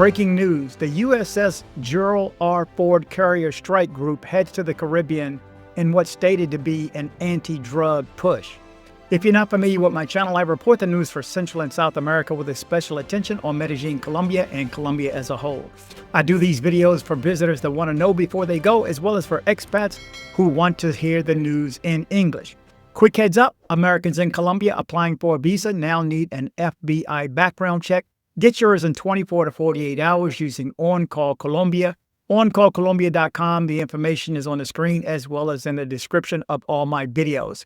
Breaking news, the USS Gerald R. Ford carrier strike group heads to the Caribbean in what's stated to be an anti-drug push. If you're not familiar with my channel, I report the news for Central and South America with a special attention on Medellin, Colombia, and Colombia as a whole. I do these videos for visitors that want to know before they go, as well as for expats who want to hear the news in English. Quick heads up, Americans in Colombia applying for a visa now need an FBI background check. Get yours in 24 to 48 hours using OnCall Colombia. OnCallColombia.com. The information is on the screen as well as in the description of all my videos.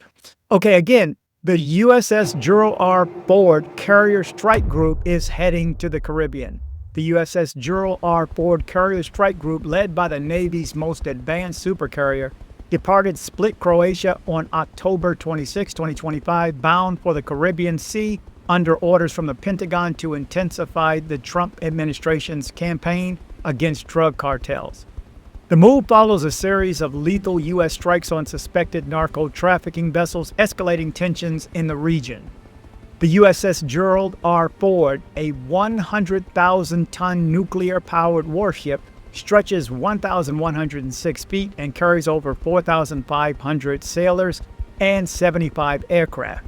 Okay, again, the USS Gerald R. Ford carrier strike group is heading to the Caribbean. The USS Gerald R. Ford carrier strike group, led by the Navy's most advanced supercarrier, departed Split, Croatia on October 26, 2025, bound for the Caribbean Sea under orders from the Pentagon to intensify the Trump administration's campaign against drug cartels. The move follows a series of lethal U.S. strikes on suspected narco-trafficking vessels, escalating tensions in the region. The USS Gerald R. Ford, a 100,000-ton nuclear-powered warship, stretches 1,106 feet and carries over 4,500 sailors and 75 aircraft.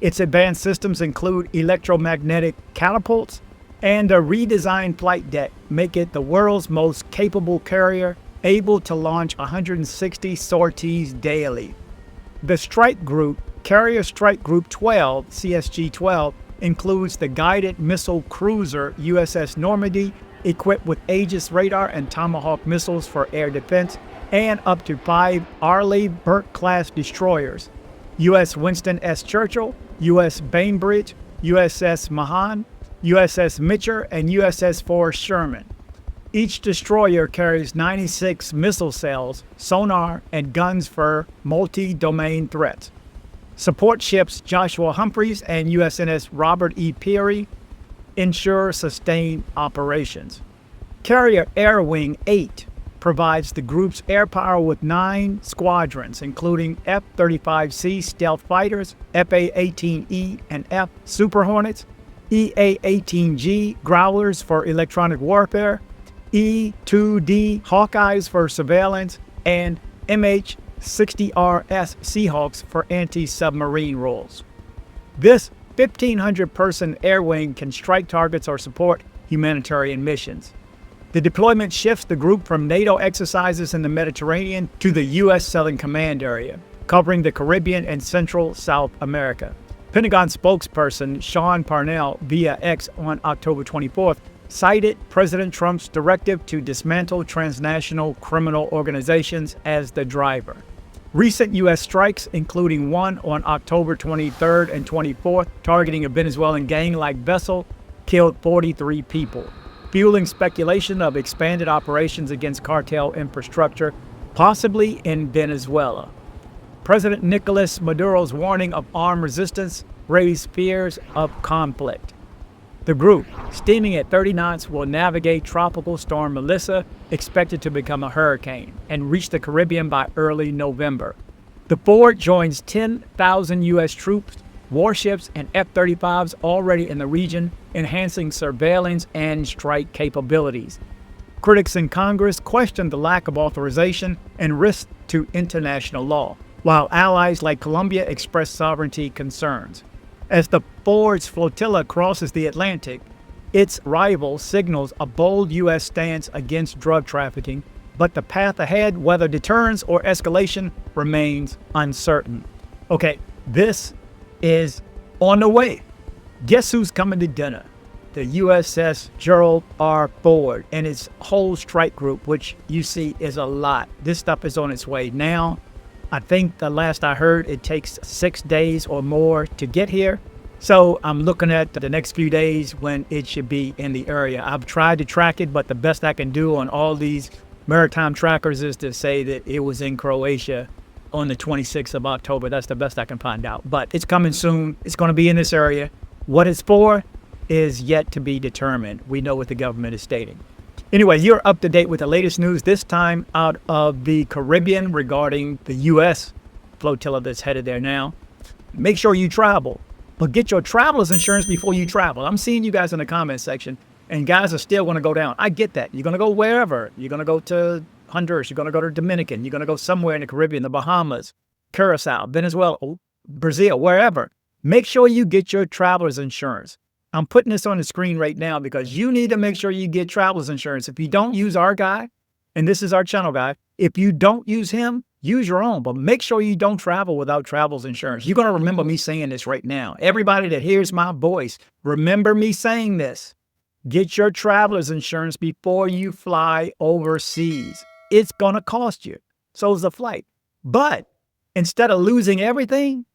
Its advanced systems include electromagnetic catapults and a redesigned flight deck, make it the world's most capable carrier, able to launch 160 sorties daily. The strike group, Carrier Strike Group 12, CSG-12, includes the guided missile cruiser USS Normandy, equipped with Aegis radar and Tomahawk missiles for air defense, and up to 5 Arleigh Burke class destroyers: U.S. Winston S. Churchill, U.S. Bainbridge, USS Mahan, USS Mitchell, and USS Forrest Sherman. Each destroyer carries 96 missile cells, sonar, and guns for multi-domain threats. Support ships Joshua Humphreys and USNS Robert E. Peary ensure sustained operations. Carrier Air Wing 8 provides the group's air power with 9 squadrons, including F-35C stealth fighters, FA-18E and F Super Hornets, EA-18G Growlers for electronic warfare, E-2D Hawkeyes for surveillance, and MH-60RS Seahawks for anti-submarine roles. This 1,500-person air wing can strike targets or support humanitarian missions. The deployment shifts the group from NATO exercises in the Mediterranean to the U.S. Southern Command area, covering the Caribbean and Central South America. Pentagon spokesperson Sean Parnell via X on October 24th cited President Trump's directive to dismantle transnational criminal organizations as the driver. Recent U.S. strikes, including one on October 23rd and 24th, targeting a Venezuelan gang-like vessel, killed 43 people, fueling speculation of expanded operations against cartel infrastructure, possibly in Venezuela. President Nicolas Maduro's warning of armed resistance raised fears of conflict. The group, steaming at 30 knots, will navigate Tropical Storm Melissa, expected to become a hurricane, and reach the Caribbean by early November. The Ford joins 10,000 U.S. troops, warships, and F-35s already in the region, enhancing surveillance and strike capabilities. Critics in Congress questioned the lack of authorization and risk to international law, while allies like Colombia expressed sovereignty concerns. As the Ford's flotilla crosses the Atlantic, its arrival signals a bold U.S. stance against drug trafficking, but the path ahead, whether deterrence or escalation, remains uncertain. Okay, this is on the way. Guess who's coming to dinner? The USS Gerald R. Ford and its whole strike group, which you see is a lot. This stuff is on its way now. I think the last I heard, it takes 6 days or more to get here. So I'm looking at the next few days when it should be in the area. I've tried to track it, but the best I can do on all these maritime trackers is to say that it was in Croatia on the 26th of October. That's the best I can find out. But it's coming soon. It's going to be in this area. What it's for is yet to be determined. We know what the government is stating. Anyway, you're up to date with the latest news, this time out of the Caribbean regarding the U.S. flotilla that's headed there now. Make sure you travel, but get your traveler's insurance before you travel. I'm seeing you guys in the comment section. And guys are still going to go down. I get that. You're going to go wherever. You're going to go to Honduras. You're going to go to Dominican. You're going to go somewhere in the Caribbean, the Bahamas, Curacao, Venezuela, Brazil, wherever. Make sure you get your traveler's insurance. I'm putting this on the screen right now because you need to make sure you get traveler's insurance. If you don't use our guy, and this is our channel guy, if you don't use him, use your own, but make sure you don't travel without traveler's insurance. You're going to remember me saying this right now. Everybody that hears my voice, remember me saying this. Get your traveler's insurance before you fly overseas. It's going to cost you. So is the flight. But instead of losing everything,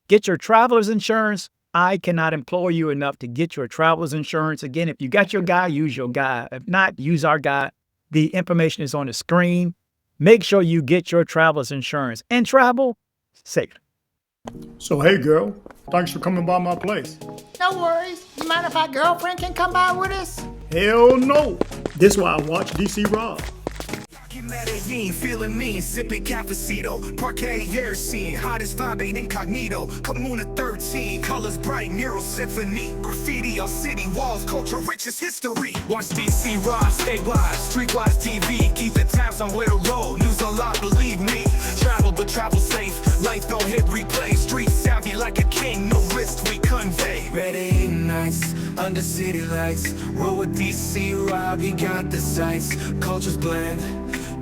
get your traveler's insurance. I cannot implore you enough to get your traveler's insurance. Again, if you got your guy, use your guy. If not, use our guy. The information is on the screen. Make sure you get your traveler's insurance and travel safe. So, hey, girl, thanks for coming by my place. No worries. You mind if our girlfriend can come by with us? Hell no. This is why I watch dcbornrob. Medellin, feeling mean, sipping cafecito, parquet hair scene, hottest vibe incognito, Comuna 13, colors bright, mural symphony, graffiti on city walls, culture rich as history. Watch dcbornrob, stay wise, streetwise TV, keep the tabs on where to roll, news a lot, believe me. Travel but travel safe, life don't hit replay, street savvy like a king, no risk we convey. Red 8 nights, under city lights, roll with dcbornrob, you got the sights, cultures blend.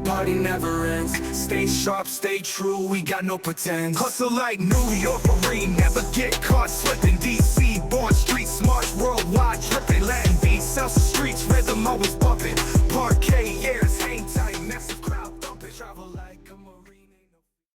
Party never ends. Stay sharp, stay true, we got no pretend. Hustle like New York Marine, never get caught slipping. DC, born street smart, worldwide tripping. Latin beats, South streets, rhythm always bumping. Parquet airs, hang tight, massive.